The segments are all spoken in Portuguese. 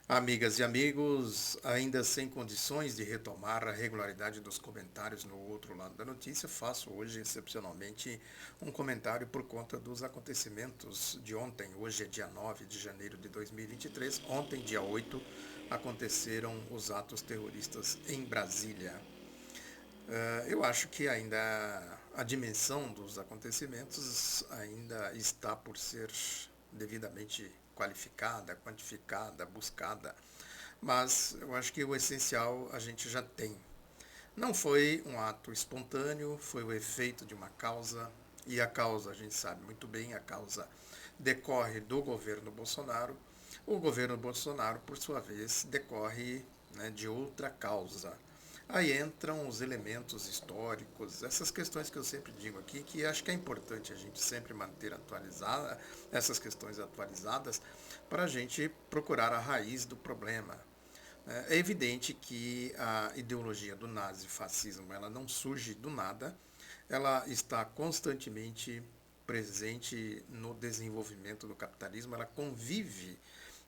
Amigas e amigos, ainda sem condições de retomar a regularidade dos comentários no outro lado da notícia, faço hoje excepcionalmente um comentário por conta dos acontecimentos de ontem. Hoje é dia 9 de janeiro de 2023. Ontem, dia 8, aconteceram os atos terroristas em Brasília. Eu acho que ainda a dimensão dos acontecimentos ainda está por ser devidamente qualificada, quantificada, buscada. Mas eu acho que o essencial a gente já tem. Não foi um ato espontâneo, foi o efeito de uma causa, e a causa, a gente sabe muito bem, a causa decorre do governo Bolsonaro. O governo Bolsonaro, por sua vez, decorre, né, de outra causa. Aí entram os elementos históricos, essas questões que eu sempre digo aqui, que acho que é importante a gente sempre manter atualizada, essas questões atualizadas, para a gente procurar a raiz do problema. É evidente que a ideologia do nazifascismo ela não surge do nada, ela está constantemente presente no desenvolvimento do capitalismo, ela convive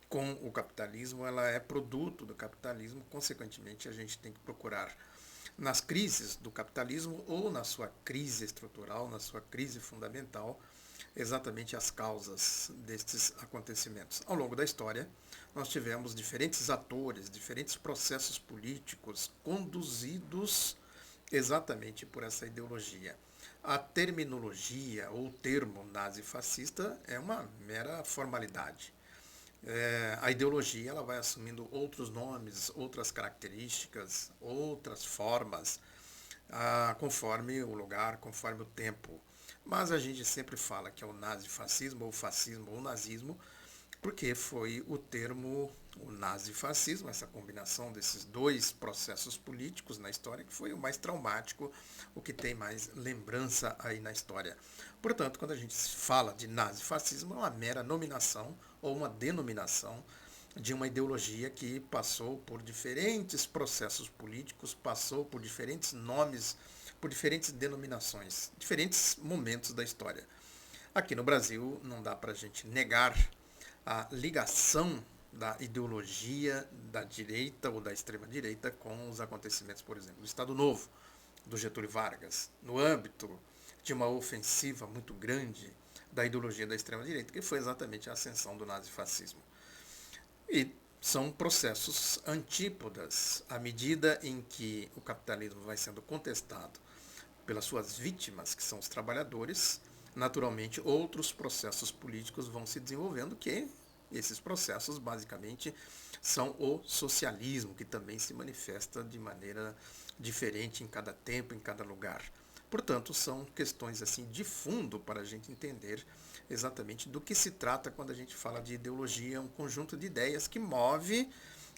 com o capitalismo, ela é produto do capitalismo, consequentemente a gente tem que procurar nas crises do capitalismo ou na sua crise estrutural, na sua crise fundamental, exatamente as causas destes acontecimentos. Ao longo da história, nós tivemos diferentes atores, diferentes processos políticos conduzidos exatamente por essa ideologia. A terminologia ou termo nazifascista é uma mera formalidade. A ideologia ela vai assumindo outros nomes, outras características, outras formas, conforme o lugar, conforme o tempo. Mas a gente sempre fala que é o nazifascismo, ou fascismo, ou nazismo, porque foi o termo, o nazifascismo, essa combinação desses dois processos políticos na história, que foi o mais traumático, o que tem mais lembrança aí na história. Portanto, quando a gente fala de nazifascismo, é uma mera nominação ou uma denominação de uma ideologia que passou por diferentes processos políticos, passou por diferentes nomes, por diferentes denominações, diferentes momentos da história. Aqui no Brasil, não dá para a gente negar a ligação da ideologia da direita ou da extrema-direita com os acontecimentos, por exemplo, do Estado Novo, do Getúlio Vargas, no âmbito de uma ofensiva muito grande da ideologia da extrema-direita, que foi exatamente a ascensão do nazifascismo. E são processos antípodas à medida em que o capitalismo vai sendo contestado pelas suas vítimas, que são os trabalhadores, naturalmente outros processos políticos vão se desenvolvendo, que esses processos basicamente são o socialismo, que também se manifesta de maneira diferente em cada tempo, em cada lugar. Portanto, são questões assim de fundo para a gente entender exatamente do que se trata quando a gente fala de ideologia, um conjunto de ideias que move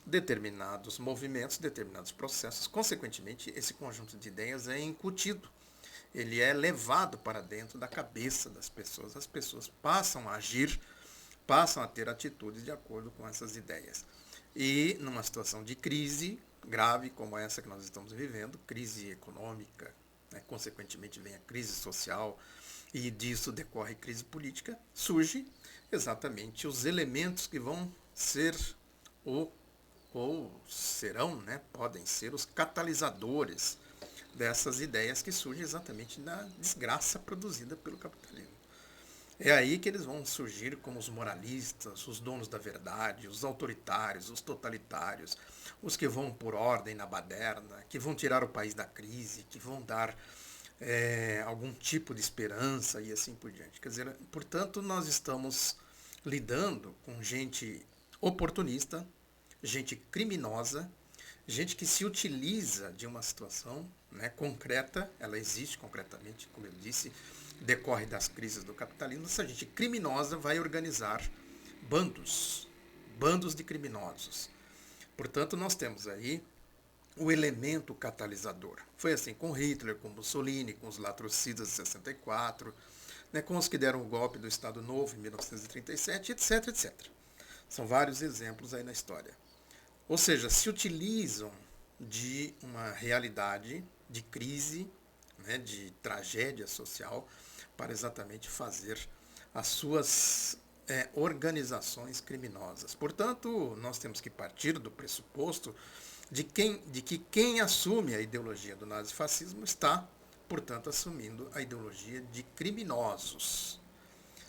determinados movimentos, determinados processos. Consequentemente, esse conjunto de ideias é incutido, ele é levado para dentro da cabeça das pessoas. As pessoas passam a agir, passam a ter atitudes de acordo com essas ideias. E numa situação de crise grave como essa que nós estamos vivendo, crise econômica, né, consequentemente vem a crise social e disso decorre crise política, surge exatamente os elementos que vão ser o ou serão, né, podem ser os catalisadores dessas ideias que surgem exatamente da desgraça produzida pelo capitalismo. É aí que eles vão surgir como os moralistas, os donos da verdade, os autoritários, os totalitários, os que vão por ordem na baderna, que vão tirar o país da crise, que vão dar algum tipo de esperança e assim por diante. Quer dizer, portanto, nós estamos lidando com gente oportunista, gente criminosa, gente que se utiliza de uma situação, né, concreta, ela existe concretamente, como eu disse, decorre das crises do capitalismo. Essa gente criminosa vai organizar bandos, bandos de criminosos. Portanto, nós temos aí o elemento catalisador. Foi assim com Hitler, com Mussolini, com os latrocidas de 64, né, com os que deram o golpe do Estado Novo em 1937, etc, etc. São vários exemplos aí na história. Ou seja, se utilizam de uma realidade de crise, né, de tragédia social, para exatamente fazer as suas organizações criminosas. Portanto, nós temos que partir do pressuposto de que quem assume a ideologia do nazifascismo está, portanto, assumindo a ideologia de criminosos.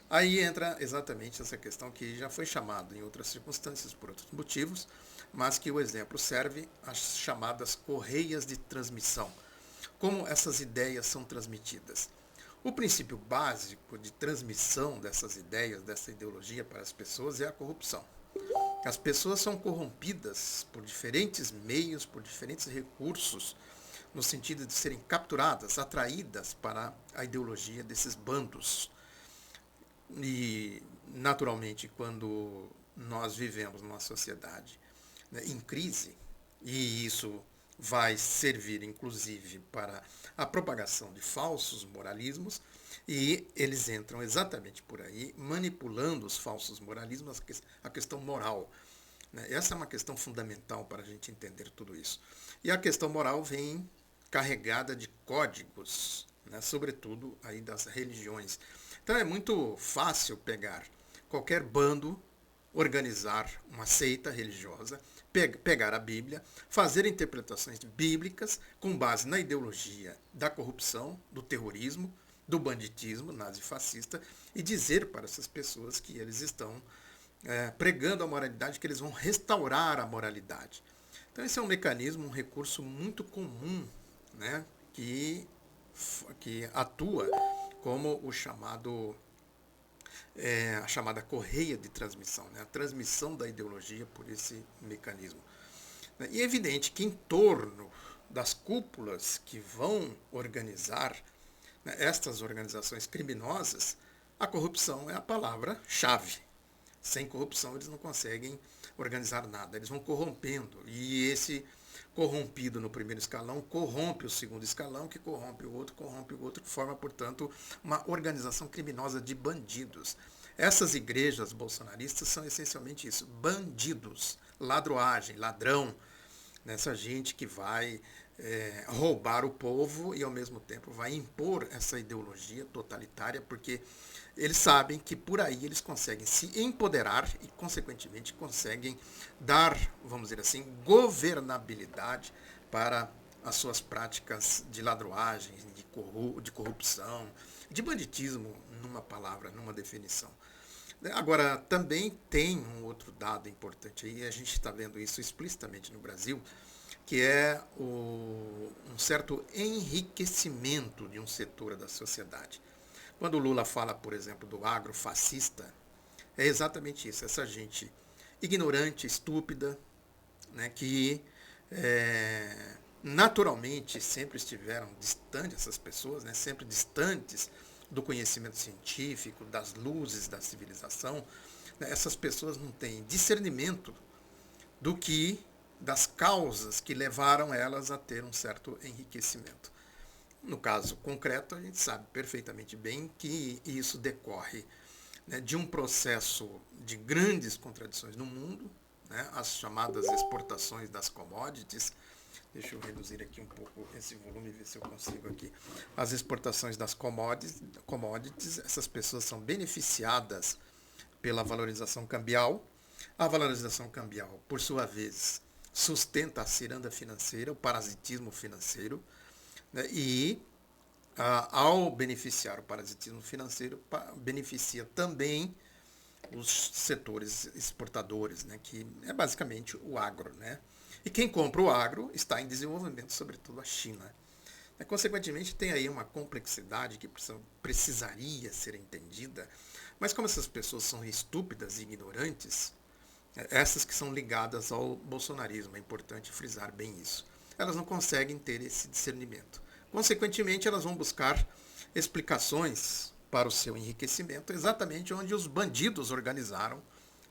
Aí entra exatamente essa questão que já foi chamada em outras circunstâncias, por outros motivos, mas que o exemplo serve às chamadas correias de transmissão. Como essas ideias são transmitidas? O princípio básico de transmissão dessas ideias, dessa ideologia para as pessoas é a corrupção. As pessoas são corrompidas por diferentes meios, por diferentes recursos, no sentido de serem capturadas, atraídas para a ideologia desses bandos. E, naturalmente, quando nós vivemos numa sociedade, né, em crise, e isso vai servir, inclusive, para a propagação de falsos moralismos, e eles entram exatamente por aí, manipulando os falsos moralismos, a questão moral. Né? Essa é uma questão fundamental para a gente entender tudo isso. E a questão moral vem carregada de códigos, né, sobretudo aí das religiões. Então é muito fácil pegar qualquer bando, organizar uma seita religiosa, pegar a Bíblia, fazer interpretações bíblicas com base na ideologia da corrupção, do terrorismo, do banditismo nazifascista e dizer para essas pessoas que eles estão pregando a moralidade, que eles vão restaurar a moralidade. Então esse é um mecanismo, um recurso muito comum, né, que atua como o chamado, a chamada correia de transmissão, né? A transmissão da ideologia por esse mecanismo. E é evidente que em torno das cúpulas que vão organizar, né, estas organizações criminosas, a corrupção é a palavra-chave. Sem corrupção eles não conseguem organizar nada, eles vão corrompendo. E esse corrompido no primeiro escalão corrompe o segundo escalão, que corrompe o outro, que forma, portanto, uma organização criminosa de bandidos. Essas igrejas bolsonaristas são essencialmente isso, bandidos, ladroagem, ladrão, nessa gente que vai roubar o povo e, ao mesmo tempo, vai impor essa ideologia totalitária, porque eles sabem que por aí eles conseguem se empoderar e, consequentemente, conseguem dar, vamos dizer assim, governabilidade para as suas práticas de ladroagem, de corrupção, de banditismo, numa palavra, numa definição. Agora, também tem um outro dado importante aí, a gente está vendo isso explicitamente no Brasil, que é um certo enriquecimento de um setor da sociedade. Quando o Lula fala, por exemplo, do agrofascista, é exatamente isso, essa gente ignorante, estúpida, né, que naturalmente sempre estiveram distantes, essas pessoas, né, sempre distantes do conhecimento científico, das luzes da civilização, né, essas pessoas não têm discernimento das causas que levaram elas a ter um certo enriquecimento. No caso concreto, a gente sabe perfeitamente bem que isso decorre, né, de um processo de grandes contradições no mundo, né, as chamadas exportações das commodities. Deixa eu reduzir aqui um pouco esse volume e ver se eu consigo aqui. As exportações das commodities, essas pessoas são beneficiadas pela valorização cambial. A valorização cambial, por sua vez, sustenta a ciranda financeira, o parasitismo financeiro, né, e ao beneficiar o parasitismo financeiro, beneficia também os setores exportadores, né, que é basicamente o agro. Né? E quem compra o agro está em desenvolvimento, sobretudo a China. Consequentemente, tem aí uma complexidade que precisaria ser entendida, mas como essas pessoas são estúpidas e ignorantes, essas que são ligadas ao bolsonarismo, é importante frisar bem isso, elas não conseguem ter esse discernimento. Consequentemente, elas vão buscar explicações para o seu enriquecimento exatamente onde os bandidos organizaram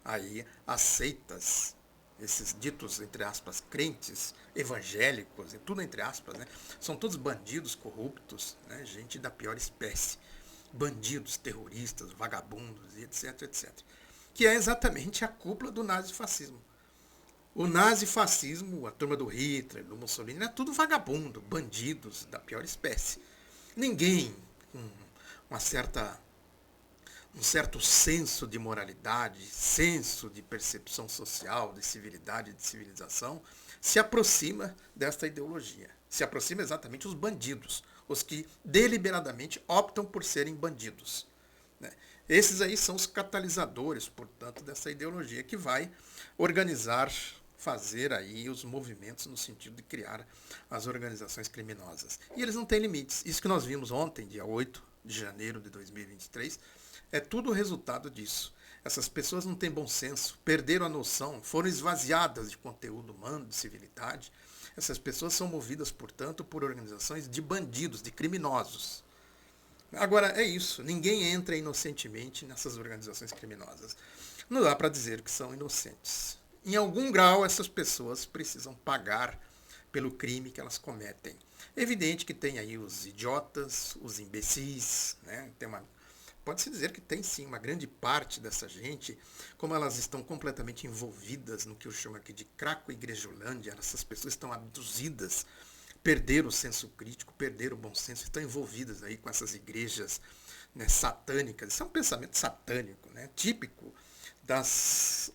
aí as seitas, esses ditos, entre aspas, crentes, evangélicos, e tudo entre aspas, né? São todos bandidos corruptos, né? Gente da pior espécie, bandidos, terroristas, vagabundos, e etc, etc. Que é exatamente a cúpula do nazifascismo. O nazifascismo, a turma do Hitler, do Mussolini, é tudo vagabundo, bandidos da pior espécie. Ninguém com uma certa um certo senso de moralidade, senso de percepção social, de civilidade, de civilização, se aproxima desta ideologia. Se aproxima exatamente os bandidos, os que deliberadamente optam por serem bandidos. Né? Esses aí são os catalisadores, portanto, dessa ideologia que vai organizar, fazer aí os movimentos no sentido de criar as organizações criminosas. E eles não têm limites. Isso que nós vimos ontem, dia 8 de janeiro de 2023, é tudo resultado disso. Essas pessoas não têm bom senso, perderam a noção, foram esvaziadas de conteúdo humano, de civilidade. Essas pessoas são movidas, portanto, por organizações de bandidos, de criminosos. Agora, é isso. Ninguém entra inocentemente nessas organizações criminosas. Não dá para dizer que são inocentes. Em algum grau, essas pessoas precisam pagar pelo crime que elas cometem. É evidente que tem aí os idiotas, os imbecis, né? Pode-se dizer que tem sim uma grande parte dessa gente, como elas estão completamente envolvidas no que eu chamo aqui de craco-igrejolândia, essas pessoas estão abduzidas, perderam o senso crítico, perderam o bom senso, estão envolvidas aí com essas igrejas, né, satânicas. Isso é um pensamento satânico, né, típico das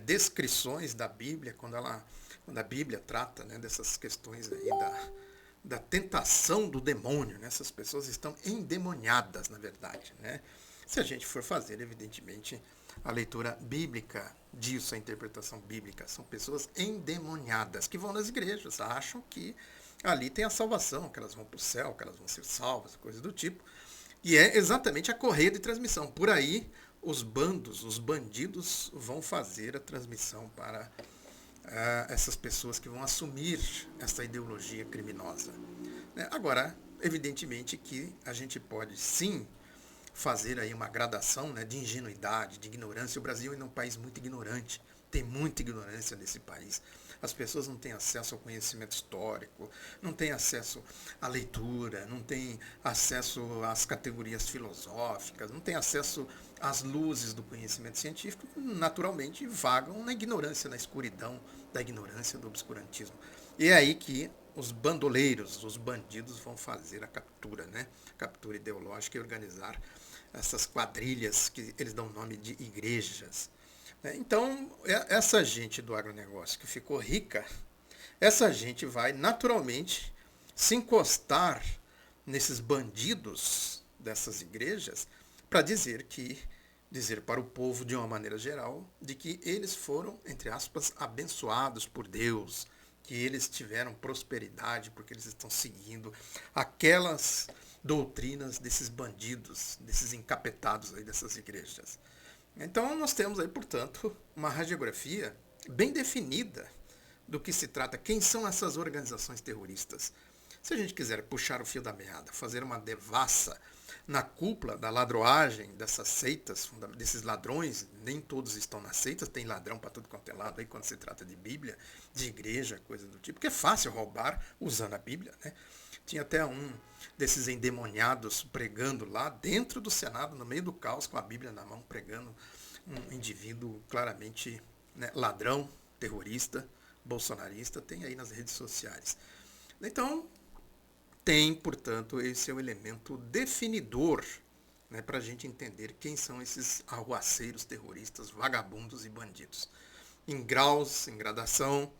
descrições da Bíblia, quando a Bíblia trata, né, dessas questões aí da tentação do demônio. Né? Essas pessoas estão endemoniadas, na verdade. Né? Se a gente for fazer, evidentemente, a leitura bíblica disso, a interpretação bíblica, são pessoas endemoniadas que vão nas igrejas, acham que ali tem a salvação, que elas vão para o céu, que elas vão ser salvas, coisas do tipo. E é exatamente a correia de transmissão. Por aí, os bandos, os bandidos vão fazer a transmissão para essas pessoas que vão assumir essa ideologia criminosa. Agora, evidentemente que a gente pode sim fazer aí uma gradação, né, de ingenuidade, de ignorância. O Brasil é um país muito ignorante, tem muita ignorância nesse país. As pessoas não têm acesso ao conhecimento histórico, não têm acesso à leitura, não têm acesso às categorias filosóficas, não têm acesso às luzes do conhecimento científico, naturalmente vagam na ignorância, na escuridão da ignorância, do obscurantismo. E é aí que os bandoleiros, os bandidos vão fazer a captura, né? Captura ideológica e organizar essas quadrilhas que eles dão o nome de igrejas. Então, essa gente do agronegócio que ficou rica, essa gente vai naturalmente se encostar nesses bandidos dessas igrejas para dizer para o povo de uma maneira geral, de que eles foram, entre aspas, abençoados por Deus, que eles tiveram prosperidade porque eles estão seguindo aquelas doutrinas desses bandidos, desses encapetados aí dessas igrejas. Então nós temos aí, portanto, uma radiografia bem definida do que se trata, quem são essas organizações terroristas. Se a gente quiser puxar o fio da meada, fazer uma devassa na cúpula da ladroagem dessas seitas, desses ladrões, nem todos estão nas seitas, tem ladrão para tudo quanto é lado aí quando se trata de Bíblia, de igreja, coisa do tipo, porque é fácil roubar usando a Bíblia, né? Tinha até um desses endemoniados pregando lá dentro do Senado, no meio do caos, com a Bíblia na mão, pregando um indivíduo claramente, né, ladrão, terrorista, bolsonarista, tem aí nas redes sociais. Então, tem, portanto, esse é o elemento definidor, né, para a gente entender quem são esses arruaceiros terroristas, vagabundos e bandidos. Em graus, em gradação,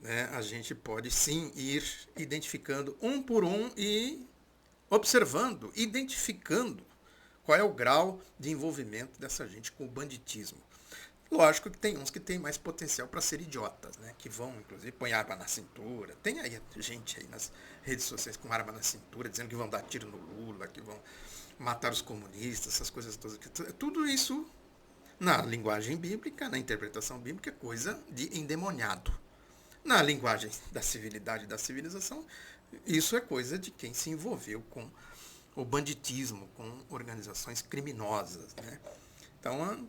né, a gente pode sim ir identificando um por um e observando, identificando qual é o grau de envolvimento dessa gente com o banditismo. Lógico que tem uns que têm mais potencial para ser idiotas, né? Que vão, inclusive, põe arma na cintura. Tem aí gente aí nas redes sociais com arma na cintura, dizendo que vão dar tiro no Lula, que vão matar os comunistas, essas coisas todas. Tudo isso, na linguagem bíblica, na interpretação bíblica, é coisa de endemoniado. Na linguagem da civilidade e da civilização, isso é coisa de quem se envolveu com o banditismo, com organizações criminosas, né? Então,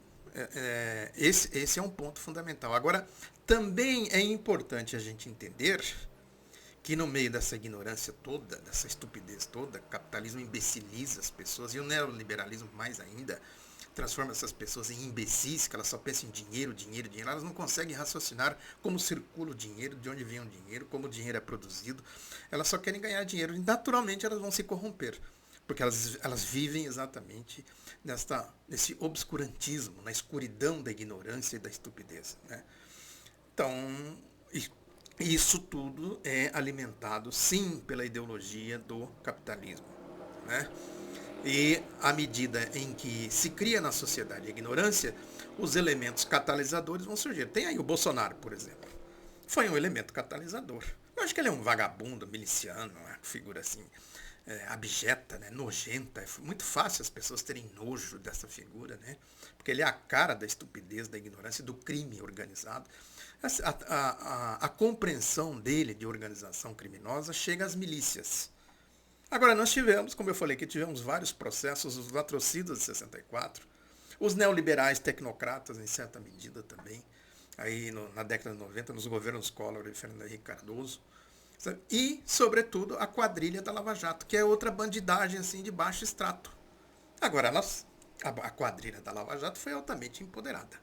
esse é um ponto fundamental. Agora, também é importante a gente entender que no meio dessa ignorância toda, dessa estupidez toda, o capitalismo imbeciliza as pessoas, e o neoliberalismo mais ainda, transforma essas pessoas em imbecis, que elas só pensam em dinheiro, dinheiro, dinheiro. Elas não conseguem raciocinar como circula o dinheiro, de onde vem o dinheiro, como o dinheiro é produzido. Elas só querem ganhar dinheiro e naturalmente elas vão se corromper. porque elas vivem exatamente nesse obscurantismo, na escuridão da ignorância e da estupidez. Né? Então, isso tudo é alimentado, sim, pela ideologia do capitalismo. Né? E à medida em que se cria na sociedade a ignorância, os elementos catalisadores vão surgir. Tem aí o Bolsonaro, por exemplo. Foi um elemento catalisador. Eu acho que ele é um vagabundo, miliciano, uma figura assim, abjeta, né, nojenta. É muito fácil as pessoas terem nojo dessa figura, né? Porque ele é a cara da estupidez, da ignorância e do crime organizado. A compreensão dele de organização criminosa chega às milícias. Agora, nós tivemos, como eu falei, que tivemos vários processos, os latrocidas de 64, os neoliberais tecnocratas, em certa medida também, aí na década de 90, nos governos Collor e Fernando Henrique Cardoso, sabe? E, sobretudo, a quadrilha da Lava Jato, que é outra bandidagem assim, de baixo extrato. Agora, a quadrilha da Lava Jato foi altamente empoderada.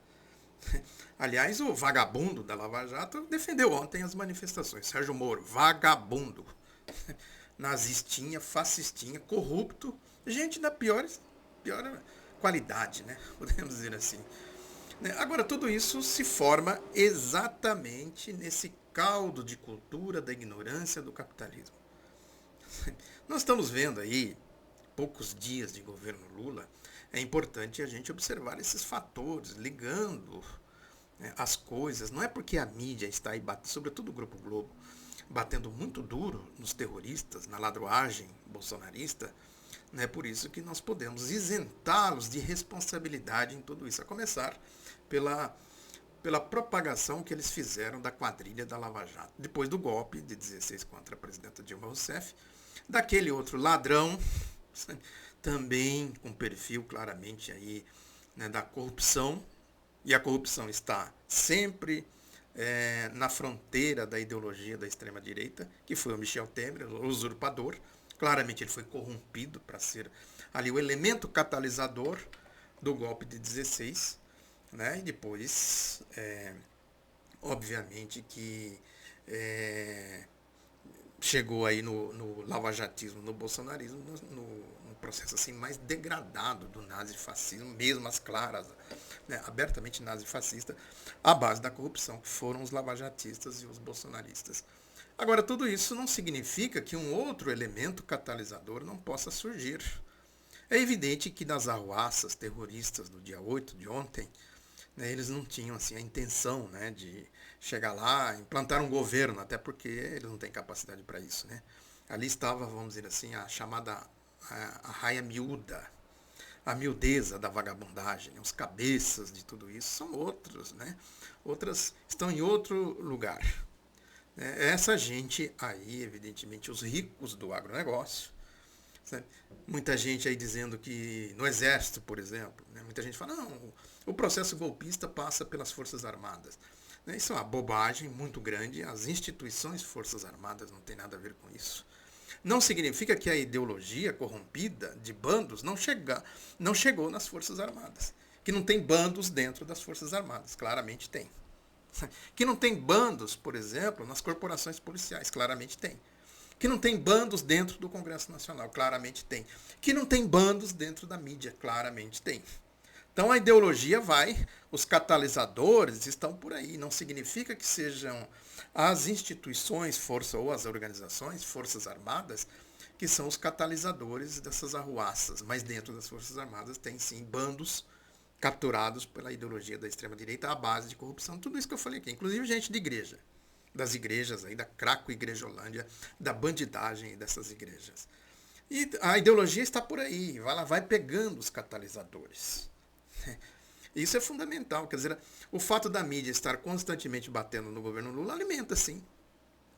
Aliás, o vagabundo da Lava Jato defendeu ontem as manifestações. Sérgio Moro, vagabundo. Nazistinha, fascistinha, corrupto, gente da pior qualidade, né? Podemos dizer assim. Agora, tudo isso se forma exatamente nesse caldo de cultura da ignorância do capitalismo. Nós estamos vendo aí, poucos dias de governo Lula, é importante a gente observar esses fatores, ligando, né, as coisas. Não é porque a mídia está aí, sobretudo o Grupo Globo, batendo muito duro nos terroristas, na ladroagem bolsonarista, não é por isso que nós podemos isentá-los de responsabilidade em tudo isso, a começar pela propagação que eles fizeram da quadrilha da Lava Jato, depois do golpe de 16 contra a presidenta Dilma Rousseff, daquele outro ladrão, também com perfil claramente aí, né, da corrupção, e a corrupção está sempre na fronteira da ideologia da extrema-direita, que foi o Michel Temer, o usurpador. Claramente ele foi corrompido para ser ali o elemento catalisador do golpe de 16, né? E depois, obviamente, que chegou aí no lavajatismo, no bolsonarismo, no processo assim mais degradado do nazifascismo, mesmo as claras, né, abertamente nazifascista, à base da corrupção, que foram os lavajatistas e os bolsonaristas. Agora, tudo isso não significa que um outro elemento catalisador não possa surgir. É evidente que nas arruaças terroristas do dia 8 de ontem, né, eles não tinham assim, a intenção, né, de chegar lá, implantar um governo, até porque eles não têm capacidade para isso. Né? Ali estava, vamos dizer assim, a chamada a raia miúda, a miudeza da vagabundagem, os cabeças de tudo isso são outros, né? Outras estão em outro lugar. Essa gente aí, evidentemente, os ricos do agronegócio, sabe? Muita gente aí dizendo que no Exército, por exemplo, né? Muita gente fala, não, o processo golpista passa pelas Forças Armadas. Isso é uma bobagem muito grande, as instituições Forças Armadas não tem nada a ver com isso. Não significa que a ideologia corrompida de bandos não chegou nas Forças Armadas. Que não tem bandos dentro das Forças Armadas, claramente tem. Que não tem bandos, por exemplo, nas corporações policiais, claramente tem. Que não tem bandos dentro do Congresso Nacional, claramente tem. Que não tem bandos dentro da mídia, claramente tem. Então a ideologia vai, os catalisadores estão por aí. Não significa que sejam as instituições, ou as organizações, Forças Armadas, que são os catalisadores dessas arruaças. Mas dentro das Forças Armadas tem sim bandos capturados pela ideologia da extrema-direita à base de corrupção. Tudo isso que eu falei aqui, inclusive gente de igreja, das igrejas aí, da Craco Igrejolândia, da bandidagem dessas igrejas. E a ideologia está por aí, ela vai pegando os catalisadores. Isso é fundamental, quer dizer, o fato da mídia estar constantemente batendo no governo Lula alimenta, sim,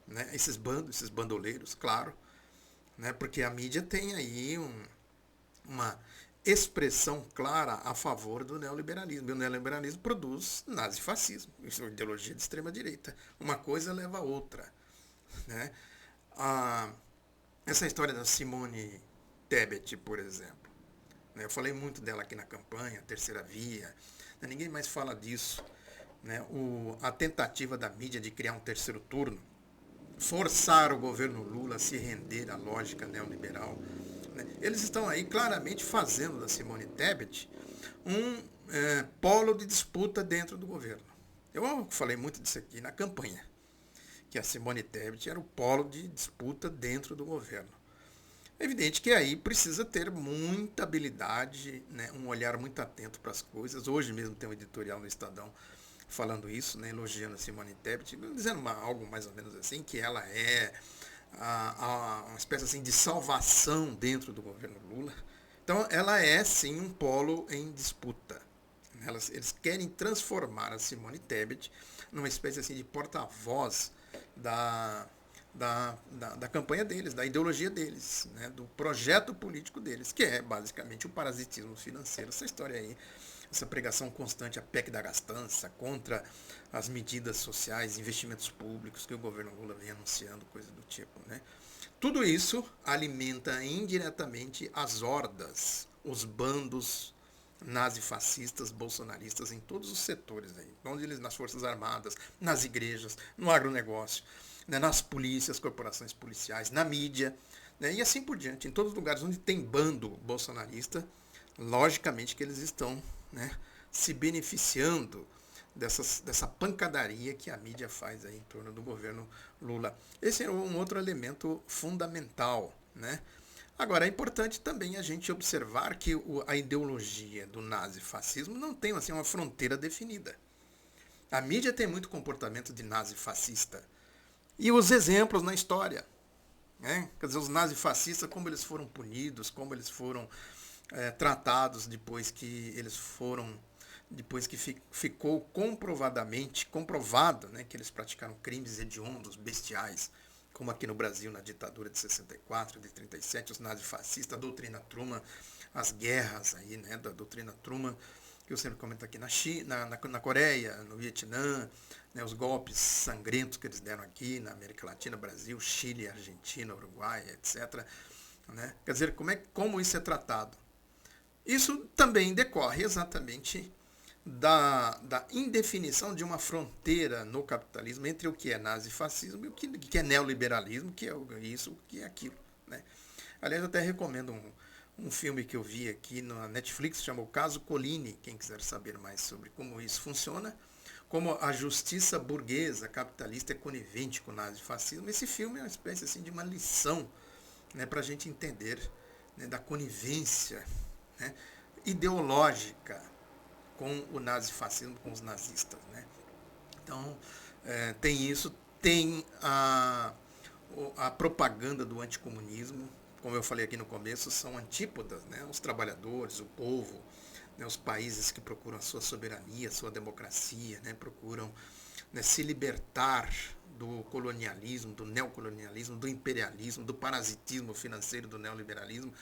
né, esses bandos, esses bandoleiros, claro, né, porque a mídia tem aí uma expressão clara a favor do neoliberalismo. E o neoliberalismo produz nazifascismo, isso é uma ideologia de extrema-direita. Uma coisa leva a outra. Né? Essa história da Simone Tebet, por exemplo, né? Eu falei muito dela aqui na campanha, terceira via, né? Ninguém mais fala disso. Né? A tentativa da mídia de criar um terceiro turno, forçar o governo Lula a se render à lógica neoliberal, né? Eles estão aí claramente fazendo da Simone Tebet um polo de disputa dentro do governo. Eu falei muito disso aqui na campanha, que a Simone Tebet era o polo de disputa dentro do governo. É evidente que aí precisa ter muita habilidade, né, um olhar muito atento para as coisas. Hoje mesmo tem um editorial no Estadão falando isso, né, elogiando a Simone Tebet, dizendo algo mais ou menos assim, que ela é uma espécie assim, de salvação dentro do governo Lula. Então ela é sim um polo em disputa. Eles querem transformar a Simone Tebet numa espécie assim, de porta-voz da campanha deles, da ideologia deles, né, do projeto político deles, que é basicamente o parasitismo financeiro. Essa história aí, essa pregação constante, a PEC da gastança, contra as medidas sociais, investimentos públicos que o governo Lula vem anunciando, coisa do tipo. Né? Tudo isso alimenta indiretamente as hordas, os bandos nazifascistas, bolsonaristas em todos os setores, aí, onde eles, nas Forças Armadas, nas igrejas, no agronegócio, né, nas polícias, corporações policiais, na mídia, né, e assim por diante. Em todos os lugares onde tem bando bolsonarista, logicamente que eles estão, né, se beneficiando dessa pancadaria que a mídia faz aí em torno do governo Lula. Esse é um outro elemento fundamental, né? Agora, é importante também a gente observar que a ideologia do nazifascismo não tem assim, uma fronteira definida. A mídia tem muito comportamento de nazifascista. E os exemplos na história. Né? Quer dizer, os nazifascistas, como eles foram punidos, como eles foram tratados depois que ficou comprovado, né, que eles praticaram crimes hediondos, bestiais, como aqui no Brasil, na ditadura de 64, de 37, os nazifascistas, a doutrina Truman, as guerras aí, né, da doutrina Truman, que eu sempre comento aqui na China, na Coreia, no Vietnã, né, os golpes sangrentos que eles deram aqui na América Latina, Brasil, Chile, Argentina, Uruguai, etc. Né? Quer dizer, como isso é tratado? Isso também decorre exatamente da indefinição de uma fronteira no capitalismo entre o que é nazifascismo e o que é neoliberalismo, que é isso, o que é aquilo. Né? Aliás, eu até recomendo um filme que eu vi aqui na Netflix, chamou Caso Colini, quem quiser saber mais sobre como isso funciona, como a justiça burguesa, capitalista, é conivente com o nazifascismo. Esse filme é uma espécie assim, de uma lição, né, para a gente entender, né, da conivência, né, ideológica com o nazifascismo, com os nazistas. Né? Então, tem isso, tem a propaganda do anticomunismo, como eu falei aqui no começo, são antípodas, né? Os trabalhadores, o povo, né? Os países que procuram a sua soberania, a sua democracia, né? Procuram, né, se libertar do colonialismo, do neocolonialismo, do imperialismo, do parasitismo financeiro do neoliberalismo.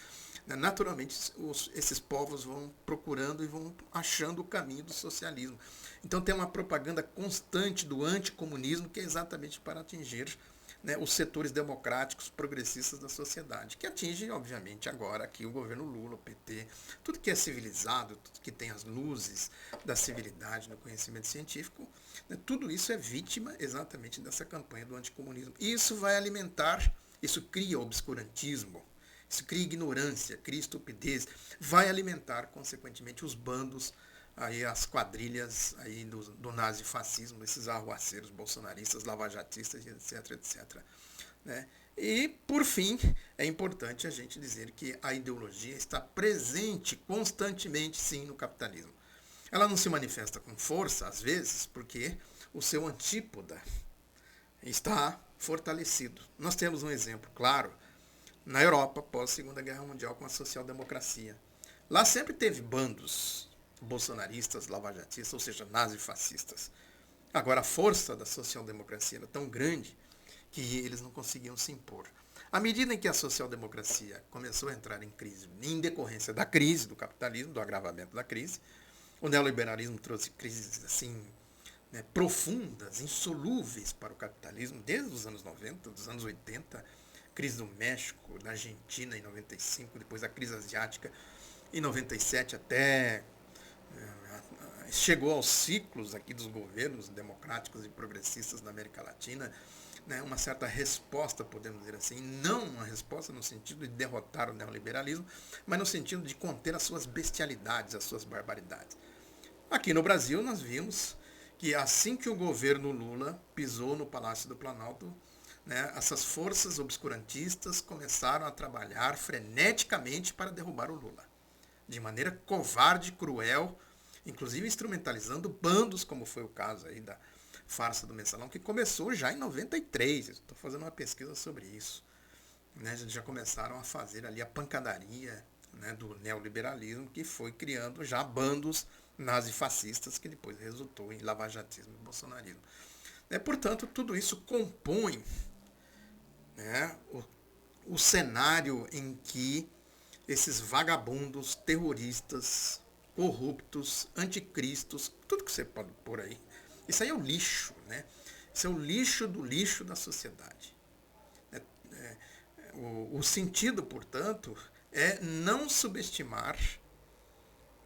Naturalmente, esses povos vão procurando e vão achando o caminho do socialismo. Então tem uma propaganda constante do anticomunismo, que é exatamente para atingir, né, os setores democráticos progressistas da sociedade, que atinge, obviamente, agora aqui o governo Lula, o PT, tudo que é civilizado, tudo que tem as luzes da civilidade, do conhecimento científico, né, tudo isso é vítima exatamente dessa campanha do anticomunismo. E isso vai alimentar, isso cria obscurantismo, isso cria ignorância, cria estupidez, vai alimentar, consequentemente, os bandos, aí, as quadrilhas aí do nazifascismo, esses arruaceiros bolsonaristas, lavajatistas, etc, etc. Né? E, por fim, é importante a gente dizer que a ideologia está presente constantemente, sim, no capitalismo. Ela não se manifesta com força, às vezes, porque o seu antípoda está fortalecido. Nós temos um exemplo claro na Europa, pós Segunda Guerra Mundial, com a social-democracia. Lá sempre teve bandos bolsonaristas, lavajatistas, ou seja, nazifascistas. Agora, a força da social-democracia era tão grande que eles não conseguiam se impor. À medida em que a social-democracia começou a entrar em crise, em decorrência da crise do capitalismo, do agravamento da crise, o neoliberalismo trouxe crises assim, né, profundas, insolúveis para o capitalismo, desde os anos 90, dos anos 80, crise do México, da Argentina em 95, depois a crise asiática em 97, até chegou aos ciclos aqui dos governos democráticos e progressistas da América Latina, né, uma certa resposta, podemos dizer assim, não uma resposta no sentido de derrotar o neoliberalismo, mas no sentido de conter as suas bestialidades, as suas barbaridades. Aqui no Brasil nós vimos que assim que o governo Lula pisou no Palácio do Planalto, né, essas forças obscurantistas começaram a trabalhar freneticamente para derrubar o Lula. De maneira covarde, cruel, inclusive instrumentalizando bandos, como foi o caso aí da farsa do Mensalão, que começou já em 93. Estou fazendo uma pesquisa sobre isso. Né, já começaram a fazer ali a pancadaria, né, do neoliberalismo, que foi criando já bandos nazifascistas, que depois resultou em lavajatismo e bolsonarismo. Portanto, tudo isso compõe, né, o cenário em que esses vagabundos, terroristas, corruptos, anticristos, tudo que você pode pôr aí, isso aí é o lixo, né? Isso é o lixo da sociedade. O sentido, portanto, é não subestimar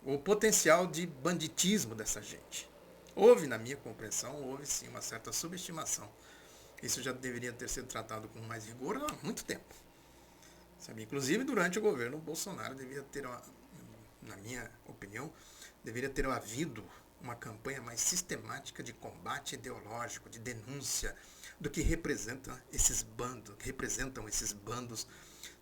o potencial de banditismo dessa gente. Houve, na minha compreensão, houve sim uma certa subestimação. Isso já deveria ter sido tratado com mais rigor há muito tempo. Sabe? Inclusive, durante o governo Bolsonaro, deveria ter, na minha opinião, deveria ter havido uma campanha mais sistemática de combate ideológico, de denúncia do que representam esses bandos,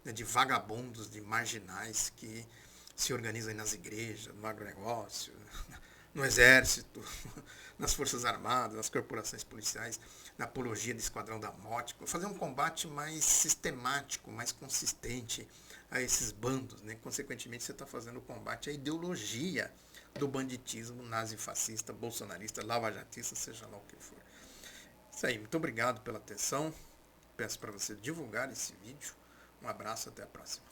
né, de vagabundos, de marginais que se organizam nas igrejas, no agronegócio, no exército, nas forças armadas, nas corporações policiais, na apologia do esquadrão da morte, fazer um combate mais sistemático, mais consistente a esses bandos, né? Consequentemente, você está fazendo o combate à ideologia do banditismo nazifascista, bolsonarista, lavajatista, seja lá o que for. Isso aí, muito obrigado pela atenção. Peço para você divulgar esse vídeo. Um abraço, até a próxima.